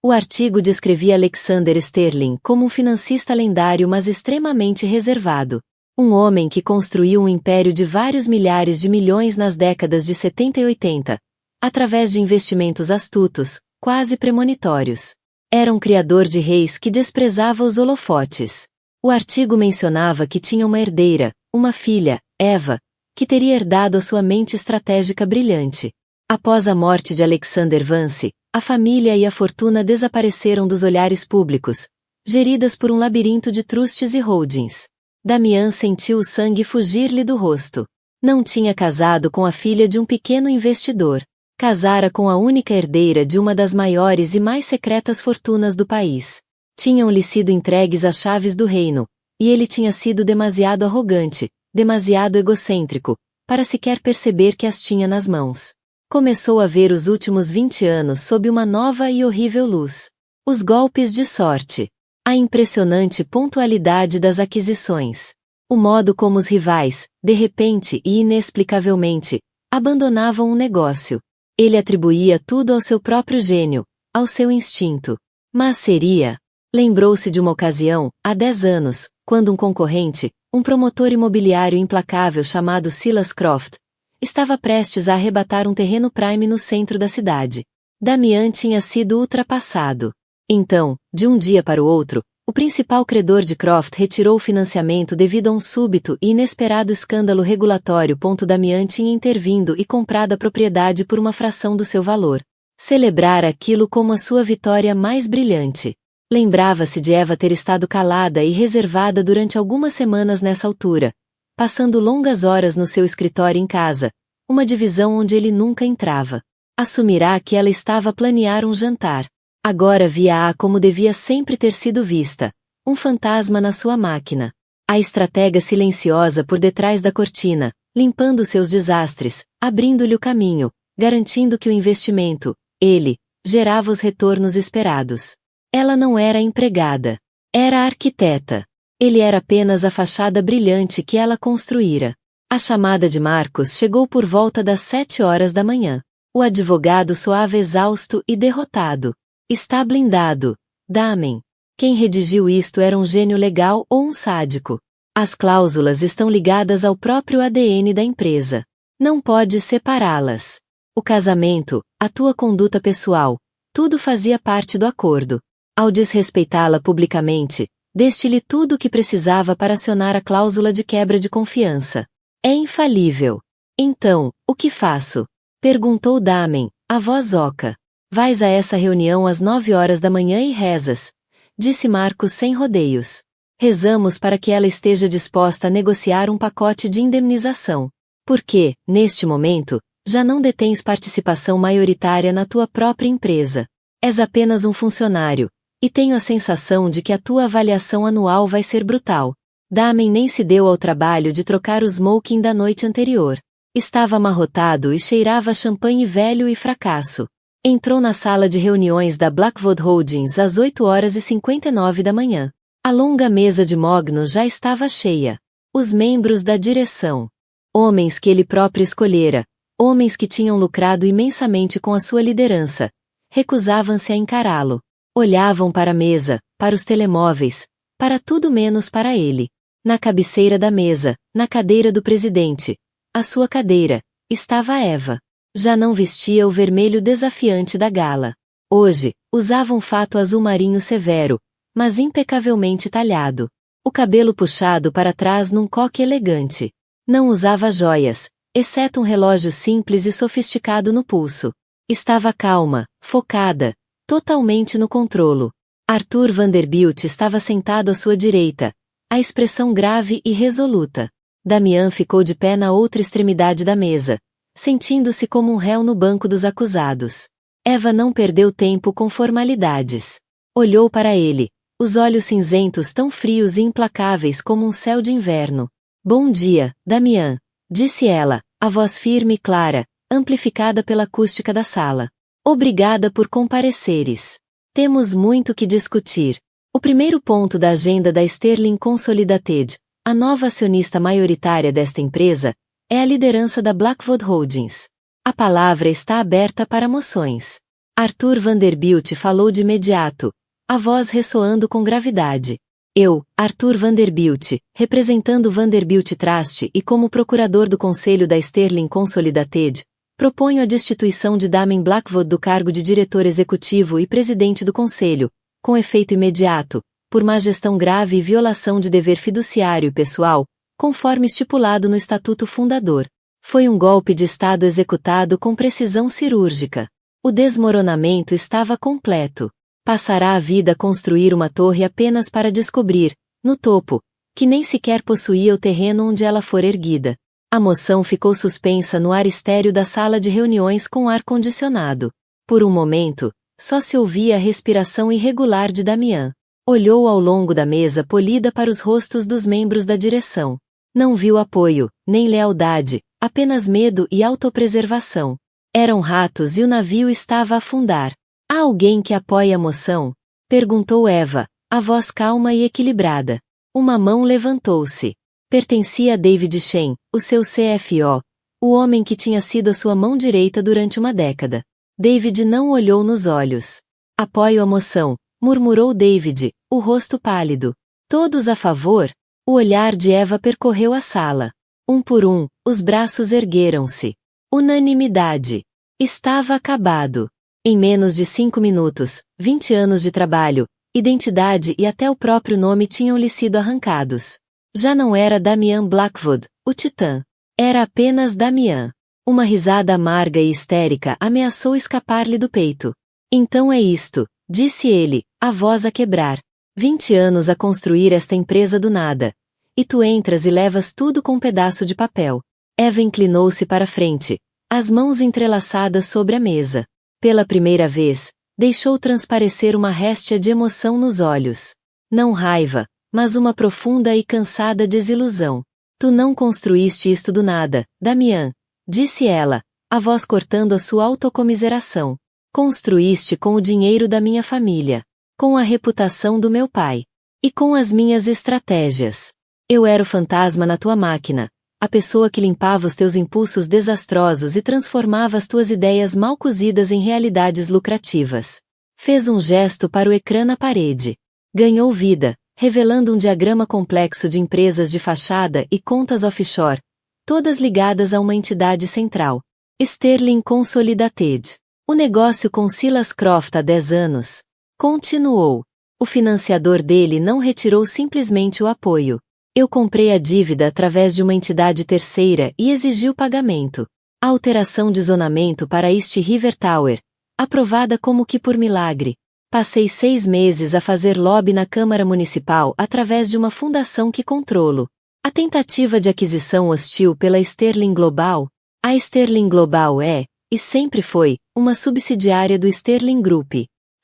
O artigo descrevia Alexander Sterling como um financista lendário mas extremamente reservado. Um homem que construiu um império de vários milhares de milhões nas décadas de 70 e 80, através de investimentos astutos, quase premonitórios. Era um criador de reis que desprezava os holofotes. O artigo mencionava que tinha uma herdeira, uma filha, Eva, que teria herdado a sua mente estratégica brilhante. Após a morte de Alexander Vance, a família e a fortuna desapareceram dos olhares públicos, geridas por um labirinto de trusts e holdings. Damian sentiu o sangue fugir-lhe do rosto. Não tinha casado com a filha de um pequeno investidor. Casara com a única herdeira de uma das maiores e mais secretas fortunas do país. Tinham-lhe sido entregues as chaves do reino, e ele tinha sido demasiado arrogante, demasiado egocêntrico, para sequer perceber que as tinha nas mãos. Começou a ver os últimos 20 anos sob uma nova e horrível luz. Os golpes de sorte. A impressionante pontualidade das aquisições. O modo como os rivais, de repente e inexplicavelmente, abandonavam um negócio. Ele atribuía tudo ao seu próprio gênio, ao seu instinto. Mas seria... Lembrou-se de uma ocasião, há 10 anos, quando um concorrente, um promotor imobiliário implacável chamado Silas Croft, estava prestes a arrebatar um terreno prime no centro da cidade. Damian tinha sido ultrapassado. Então, de um dia para o outro, o principal credor de Croft retirou o financiamento devido a um súbito e inesperado escândalo regulatório. Damian tinha intervindo e comprado a propriedade por uma fração do seu valor. Celebrara aquilo como a sua vitória mais brilhante. Lembrava-se de Eva ter estado calada e reservada durante algumas semanas nessa altura, passando longas horas no seu escritório em casa, uma divisão onde ele nunca entrava. Assumirá que ela estava a planear um jantar. Agora via-a como devia sempre ter sido vista, um fantasma na sua máquina. A estratega silenciosa por detrás da cortina, limpando seus desastres, abrindo-lhe o caminho, garantindo que o investimento, ele, gerava os retornos esperados. Ela não era a empregada. Era a arquiteta. Ele era apenas a fachada brilhante que ela construíra. A chamada de Marcos chegou por volta das 7 horas da manhã. O advogado soava exausto e derrotado. Está blindado. Damen. Quem redigiu isto era um gênio legal ou um sádico. As cláusulas estão ligadas ao próprio ADN da empresa. Não pode separá-las. O casamento, a tua conduta pessoal, tudo fazia parte do acordo. Ao desrespeitá-la publicamente, deste-lhe tudo o que precisava para acionar a cláusula de quebra de confiança. É infalível. Então, o que faço? Perguntou Damen, a voz oca. Vais a essa reunião às 9 horas da manhã e rezas, disse Marcos sem rodeios. Rezamos para que ela esteja disposta a negociar um pacote de indemnização. Porque, neste momento, já não detens participação maioritária na tua própria empresa. És apenas um funcionário, e tenho a sensação de que a tua avaliação anual vai ser brutal. Damen nem se deu ao trabalho de trocar o smoking da noite anterior. Estava amarrotado e cheirava a champanhe velho e fracasso. Entrou na sala de reuniões da Blackwood Holdings às 8 horas e 59 da manhã. A longa mesa de mognos já estava cheia. Os membros da direção. Homens que ele próprio escolhera, homens que tinham lucrado imensamente com a sua liderança, recusavam-se a encará-lo. Olhavam para a mesa, para os telemóveis, para tudo menos para ele. Na cabeceira da mesa, na cadeira do presidente, a sua cadeira, estava Eva. Já não vestia o vermelho desafiante da gala. Hoje, usava um fato azul marinho severo, mas impecavelmente talhado. O cabelo puxado para trás num coque elegante. Não usava joias, exceto um relógio simples e sofisticado no pulso. Estava calma, focada, totalmente no controlo. Arthur Vanderbilt estava sentado à sua direita, a expressão grave e resoluta. Damian ficou de pé na outra extremidade da mesa, sentindo-se como um réu no banco dos acusados. Eva não perdeu tempo com formalidades. Olhou para ele, os olhos cinzentos tão frios e implacáveis como um céu de inverno. Bom dia, Damian, disse ela, a voz firme e clara, amplificada pela acústica da sala. Obrigada por compareceres. Temos muito que discutir. O primeiro ponto da agenda da Sterling Consolidated, a nova acionista maioritária desta empresa, é a liderança da Blackwood Holdings. A palavra está aberta para moções. Arthur Vanderbilt falou de imediato, a voz ressoando com gravidade. Eu, Arthur Vanderbilt, representando Vanderbilt Trust e como procurador do Conselho da Sterling Consolidated, proponho a destituição de Damien Blackwood do cargo de diretor executivo e presidente do Conselho, com efeito imediato, por má gestão grave e violação de dever fiduciário e pessoal, conforme estipulado no Estatuto Fundador. Foi um golpe de Estado executado com precisão cirúrgica. O desmoronamento estava completo. Passará a vida a construir uma torre apenas para descobrir, no topo, que nem sequer possuía o terreno onde ela for erguida. A moção ficou suspensa no ar estéril da sala de reuniões com ar-condicionado. Por um momento, só se ouvia a respiração irregular de Damian. Olhou ao longo da mesa polida para os rostos dos membros da direção. Não viu apoio, nem lealdade, apenas medo e autopreservação. Eram ratos e o navio estava a afundar. Há alguém que apoie a moção? Perguntou Eva, a voz calma e equilibrada. Uma mão levantou-se. Pertencia a David Shen, o seu CFO, o homem que tinha sido a sua mão direita durante uma década. David não olhou nos olhos. Apoio a moção, murmurou David, o rosto pálido. Todos a favor? O olhar de Eva percorreu a sala. Um por um, os braços ergueram-se. Unanimidade. Estava acabado. Em menos de 5 minutos, 20 anos de trabalho, identidade e até o próprio nome tinham-lhe sido arrancados. Já não era Damian Blackwood, o titã. Era apenas Damian. Uma risada amarga e histérica ameaçou escapar-lhe do peito. Então é isto, disse ele, a voz a quebrar. 20 anos a construir esta empresa do nada. E tu entras e levas tudo com um pedaço de papel. Eva inclinou-se para a frente, as mãos entrelaçadas sobre a mesa. Pela primeira vez, deixou transparecer uma réstia de emoção nos olhos. Não raiva, mas uma profunda e cansada desilusão. Tu não construíste isto do nada, Damian, disse ela, a voz cortando a sua autocomiseração. Construíste com o dinheiro da minha família, com a reputação do meu pai, e com as minhas estratégias. Eu era o fantasma na tua máquina, a pessoa que limpava os teus impulsos desastrosos e transformava as tuas ideias mal cozidas em realidades lucrativas. Fez um gesto para o ecrã na parede. Ganhou vida, revelando um diagrama complexo de empresas de fachada e contas offshore, todas ligadas a uma entidade central. Sterling Consolidated. O negócio com Silas Croft há 10 anos. Continuou. O financiador dele não retirou simplesmente o apoio. Eu comprei a dívida através de uma entidade terceira e exigi o pagamento. A alteração de zonamento para East River Tower, aprovada como que por milagre. Passei 6 meses a fazer lobby na Câmara Municipal através de uma fundação que controlo. A tentativa de aquisição hostil pela Sterling Global. A Sterling Global é, e sempre foi, uma subsidiária do Sterling Group.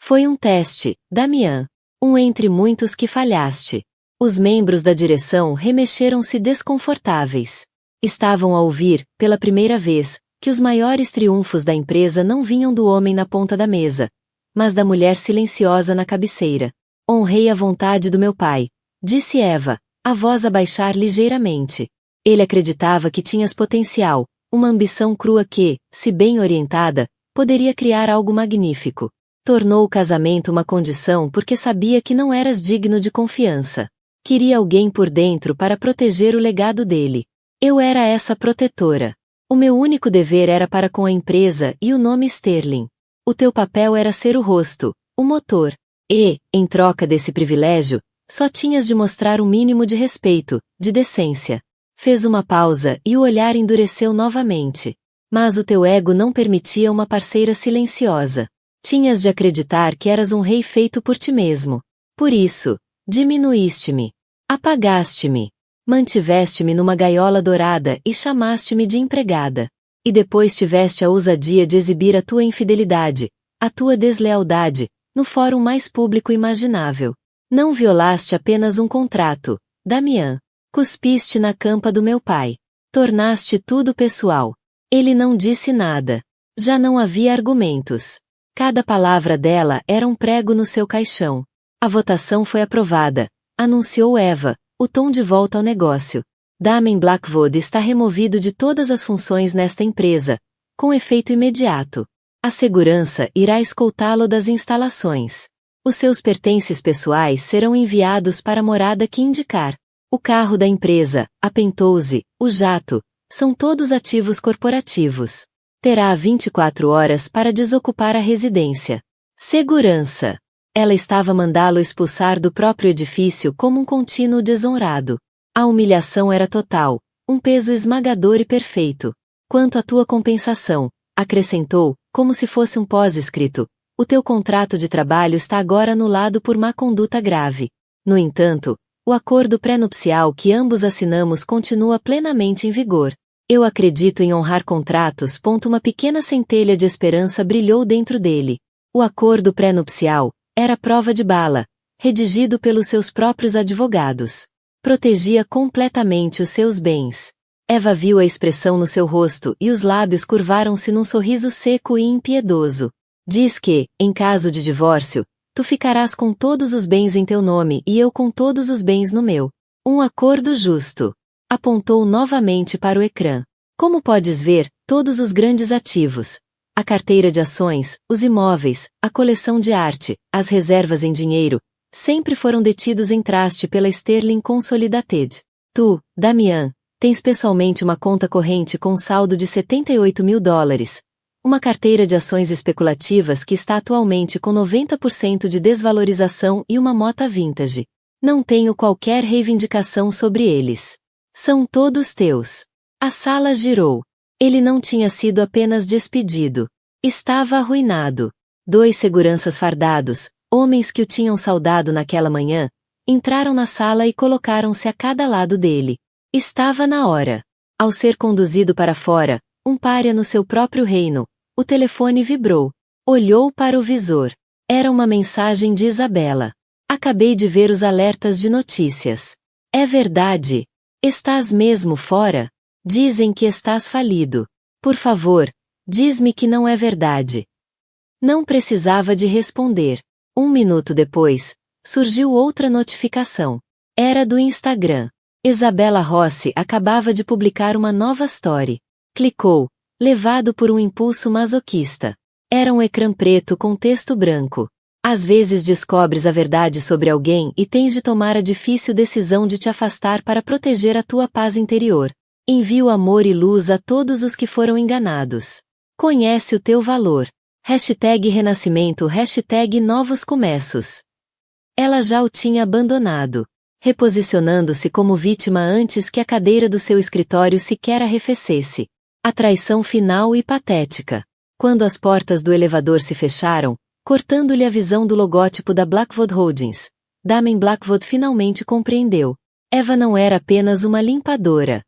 Foi um teste, Damian. Um entre muitos que falhaste. Os membros da direção remexeram-se desconfortáveis. Estavam a ouvir, pela primeira vez, que os maiores triunfos da empresa não vinham do homem na ponta da mesa, mas da mulher silenciosa na cabeceira. Honrei a vontade do meu pai, disse Eva, a voz a baixar ligeiramente. Ele acreditava que tinhas potencial, uma ambição crua que, se bem orientada, poderia criar algo magnífico. Tornou o casamento uma condição porque sabia que não eras digno de confiança. Queria alguém por dentro para proteger o legado dele. Eu era essa protetora. O meu único dever era para com a empresa e o nome Sterling. O teu papel era ser o rosto, o motor. E, em troca desse privilégio, só tinhas de mostrar um mínimo de respeito, de decência. Fez uma pausa e o olhar endureceu novamente. Mas o teu ego não permitia uma parceira silenciosa. Tinhas de acreditar que eras um rei feito por ti mesmo. Por isso, diminuíste-me. Apagaste-me. Mantiveste-me numa gaiola dourada e chamaste-me de empregada. E depois tiveste a ousadia de exibir a tua infidelidade, a tua deslealdade, no fórum mais público imaginável. Não violaste apenas um contrato, Damian. Cuspiste na campa do meu pai. Tornaste tudo pessoal. Ele não disse nada. Já não havia argumentos. Cada palavra dela era um prego no seu caixão. A votação foi aprovada, anunciou Eva, o tom de volta ao negócio. Damien Blackwood está removido de todas as funções nesta empresa, com efeito imediato. A segurança irá escoltá-lo das instalações. Os seus pertences pessoais serão enviados para a morada que indicar. O carro da empresa, a Pentose, o jato, são todos ativos corporativos. Terá 24 horas para desocupar a residência. Segurança. Ela estava a mandá-lo expulsar do próprio edifício como um contínuo desonrado. A humilhação era total, um peso esmagador e perfeito. Quanto à tua compensação, acrescentou, como se fosse um pós-escrito, o teu contrato de trabalho está agora anulado por má conduta grave. No entanto, o acordo pré-nupcial que ambos assinamos continua plenamente em vigor. Eu acredito em honrar contratos. Uma pequena centelha de esperança brilhou dentro dele. O acordo pré-nupcial era prova de bala, redigido pelos seus próprios advogados. Protegia completamente os seus bens. Eva viu a expressão no seu rosto e os lábios curvaram-se num sorriso seco e impiedoso. Diz que, em caso de divórcio, tu ficarás com todos os bens em teu nome e eu com todos os bens no meu. Um acordo justo. Apontou novamente para o ecrã. Como podes ver, todos os grandes ativos, a carteira de ações, os imóveis, a coleção de arte, as reservas em dinheiro, sempre foram detidos em traste pela Sterling Consolidated. Tu, Damian, tens pessoalmente uma conta corrente com saldo de $78.000, uma carteira de ações especulativas que está atualmente com 90% de desvalorização e uma moto vintage. Não tenho qualquer reivindicação sobre eles. São todos teus. A sala girou. Ele não tinha sido apenas despedido. Estava arruinado. 2 seguranças fardados, homens que o tinham saudado naquela manhã, entraram na sala e colocaram-se a cada lado dele. Estava na hora. Ao ser conduzido para fora, um pária no seu próprio reino, o telefone vibrou. Olhou para o visor. Era uma mensagem de Isabela. Acabei de ver os alertas de notícias. É verdade. Estás mesmo fora? Dizem que estás falido. Por favor, diz-me que não é verdade. Não precisava de responder. 1 minuto depois, surgiu outra notificação. Era do Instagram. Isabela Rossi acabava de publicar uma nova story. Clicou, levado por um impulso masoquista. Era um ecrã preto com texto branco. Às vezes descobres a verdade sobre alguém e tens de tomar a difícil decisão de te afastar para proteger a tua paz interior. Envio amor e luz a todos os que foram enganados. Conhece o teu valor. #renascimento, #novos começos. Ela já o tinha abandonado, reposicionando-se como vítima antes que a cadeira do seu escritório sequer arrefecesse. A traição final e patética. Quando as portas do elevador se fecharam, cortando-lhe a visão do logótipo da Blackwood Holdings, Damien Blackwood finalmente compreendeu. Eva não era apenas uma limpadora.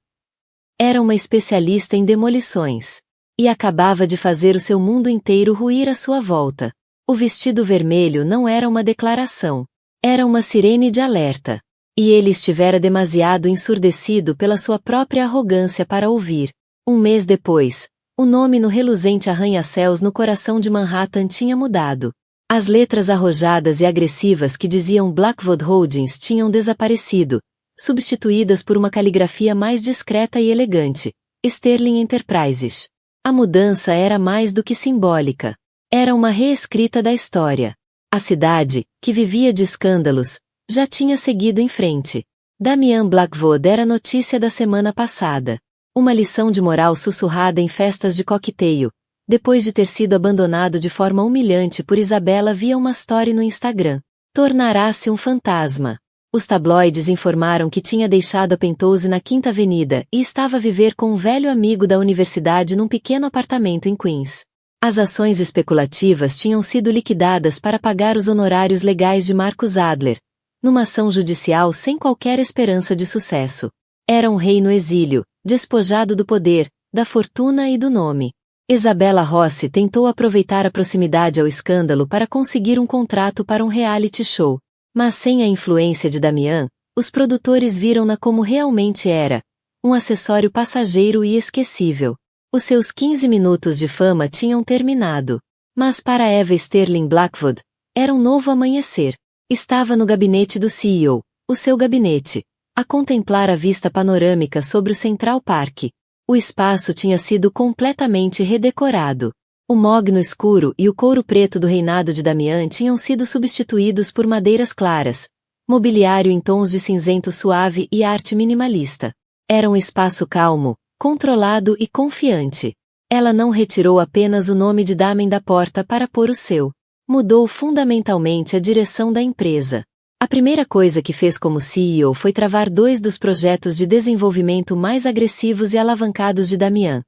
Era uma especialista em demolições. E acabava de fazer o seu mundo inteiro ruir à sua volta. O vestido vermelho não era uma declaração. Era uma sirene de alerta. E ele estivera demasiado ensurdecido pela sua própria arrogância para ouvir. 1 mês depois, o nome no reluzente arranha-céus no coração de Manhattan tinha mudado. As letras arrojadas e agressivas que diziam Blackwood Holdings tinham desaparecido, substituídas por uma caligrafia mais discreta e elegante, Sterling Enterprises. A mudança era mais do que simbólica. Era uma reescrita da história. A cidade, que vivia de escândalos, já tinha seguido em frente. Damian Blackwood era notícia da semana passada. Uma lição de moral sussurrada em festas de coquetel, depois de ter sido abandonado de forma humilhante por Isabela via uma story no Instagram. Tornará-se um fantasma. Os tabloides informaram que tinha deixado a Penthouse na Quinta Avenida e estava a viver com um velho amigo da universidade num pequeno apartamento em Queens. As ações especulativas tinham sido liquidadas para pagar os honorários legais de Marcus Adler, numa ação judicial sem qualquer esperança de sucesso. Era um rei no exílio, despojado do poder, da fortuna e do nome. Isabella Rossi tentou aproveitar a proximidade ao escândalo para conseguir um contrato para um reality show. Mas sem a influência de Damian, os produtores viram-na como realmente era, um acessório passageiro e esquecível. Os seus 15 minutos de fama tinham terminado. Mas para Eva Sterling Blackwood, era um novo amanhecer. Estava no gabinete do CEO, o seu gabinete, a contemplar a vista panorâmica sobre o Central Park. O espaço tinha sido completamente redecorado. O mogno escuro e o couro preto do reinado de Damian tinham sido substituídos por madeiras claras, mobiliário em tons de cinzento suave e arte minimalista. Era um espaço calmo, controlado e confiante. Ela não retirou apenas o nome de Damen da porta para pôr o seu. Mudou fundamentalmente a direção da empresa. A primeira coisa que fez como CEO foi travar 2 dos projetos de desenvolvimento mais agressivos e alavancados de Damian.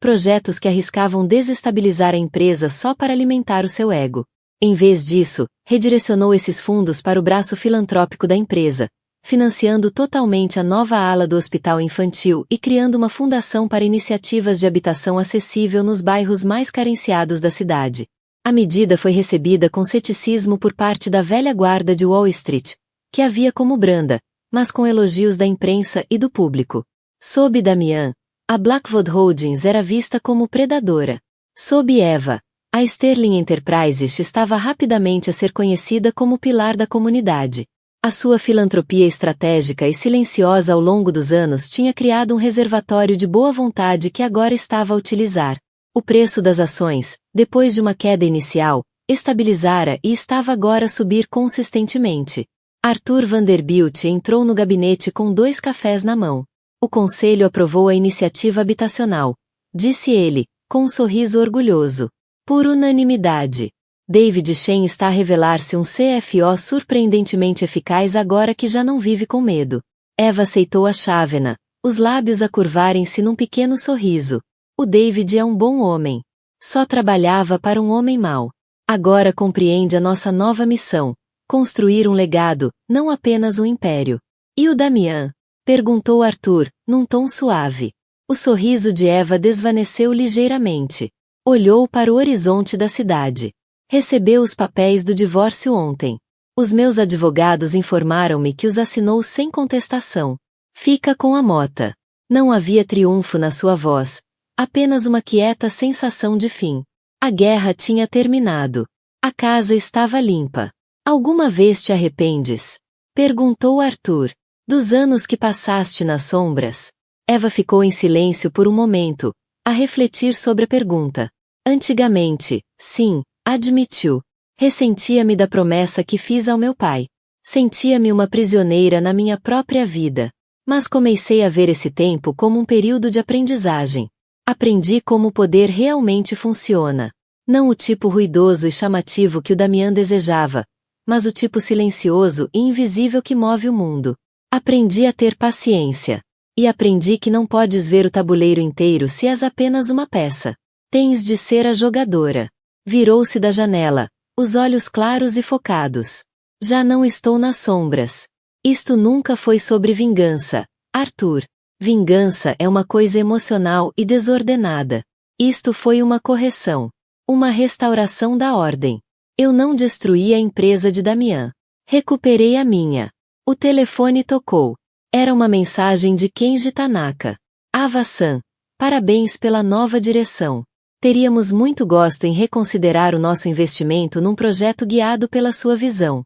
Projetos que arriscavam desestabilizar a empresa só para alimentar o seu ego. Em vez disso, redirecionou esses fundos para o braço filantrópico da empresa, financiando totalmente a nova ala do hospital infantil e criando uma fundação para iniciativas de habitação acessível nos bairros mais carenciados da cidade. A medida foi recebida com ceticismo por parte da velha guarda de Wall Street, que a via como branda, mas com elogios da imprensa e do público. Sob Damian, a Blackwood Holdings era vista como predadora. Sob Eva, a Sterling Enterprises estava rapidamente a ser conhecida como pilar da comunidade. A sua filantropia estratégica e silenciosa ao longo dos anos tinha criado um reservatório de boa vontade que agora estava a utilizar. O preço das ações, depois de uma queda inicial, estabilizara e estava agora a subir consistentemente. Arthur Vanderbilt entrou no gabinete com 2 cafés na mão. O conselho aprovou a iniciativa habitacional, disse ele, com um sorriso orgulhoso. Por unanimidade. David Shen está a revelar-se um CFO surpreendentemente eficaz agora que já não vive com medo. Eva aceitou a chávena, os lábios a curvarem-se num pequeno sorriso. O David é um bom homem. Só trabalhava para um homem mau. Agora compreende a nossa nova missão, construir um legado, não apenas um império. E o Damian? Perguntou Arthur, num tom suave. O sorriso de Eva desvaneceu ligeiramente. Olhou para o horizonte da cidade. Recebeu os papéis do divórcio ontem. Os meus advogados informaram-me que os assinou sem contestação. Fica com a mota. Não havia triunfo na sua voz. Apenas uma quieta sensação de fim. A guerra tinha terminado. A casa estava limpa. Alguma vez te arrependes? Perguntou Arthur. Dos anos que passaste nas sombras? Eva ficou em silêncio por um momento, a refletir sobre a pergunta. Antigamente, sim, admitiu. Ressentia-me da promessa que fiz ao meu pai. Sentia-me uma prisioneira na minha própria vida. Mas comecei a ver esse tempo como um período de aprendizagem. Aprendi como o poder realmente funciona. Não o tipo ruidoso e chamativo que o Damian desejava, mas o tipo silencioso e invisível que move o mundo. Aprendi a ter paciência. E aprendi que não podes ver o tabuleiro inteiro se és apenas uma peça. Tens de ser a jogadora. Virou-se da janela, os olhos claros e focados. Já não estou nas sombras. Isto nunca foi sobre vingança, Arthur. Vingança é uma coisa emocional e desordenada. Isto foi uma correção. Uma restauração da ordem. Eu não destruí a empresa de Damian. Recuperei a minha. O telefone tocou. Era uma mensagem de Kenji Tanaka. Ava-san, parabéns pela nova direção. Teríamos muito gosto em reconsiderar o nosso investimento num projeto guiado pela sua visão.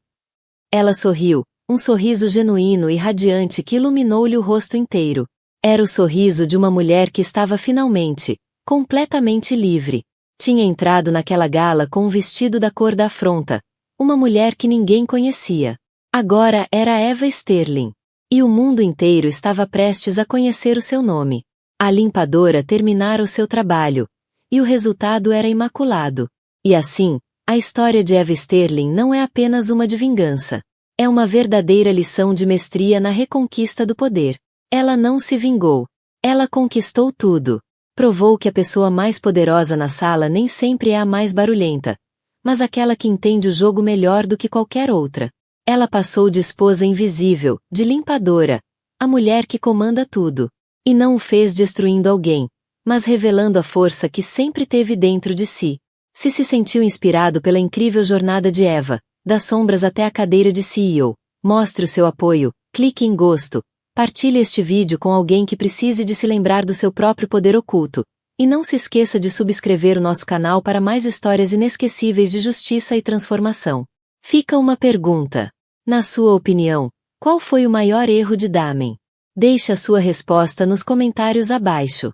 Ela sorriu, um sorriso genuíno e radiante que iluminou-lhe o rosto inteiro. Era o sorriso de uma mulher que estava finalmente, completamente livre. Tinha entrado naquela gala com um vestido da cor da afronta, uma mulher que ninguém conhecia. Agora era Eva Sterling. E o mundo inteiro estava prestes a conhecer o seu nome. A limpadora terminara o seu trabalho. E o resultado era imaculado. E assim, a história de Eva Sterling não é apenas uma de vingança. É uma verdadeira lição de mestria na reconquista do poder. Ela não se vingou. Ela conquistou tudo. Provou que a pessoa mais poderosa na sala nem sempre é a mais barulhenta, mas aquela que entende o jogo melhor do que qualquer outra. Ela passou de esposa invisível, de limpadora, a mulher que comanda tudo. E não o fez destruindo alguém, mas revelando a força que sempre teve dentro de si. Se sentiu inspirado pela incrível jornada de Eva, das sombras até a cadeira de CEO, mostre o seu apoio, clique em gosto, partilhe este vídeo com alguém que precise de se lembrar do seu próprio poder oculto. E não se esqueça de subscrever o nosso canal para mais histórias inesquecíveis de justiça e transformação. Fica uma pergunta. Na sua opinião, qual foi o maior erro de Damen? Deixe a sua resposta nos comentários abaixo.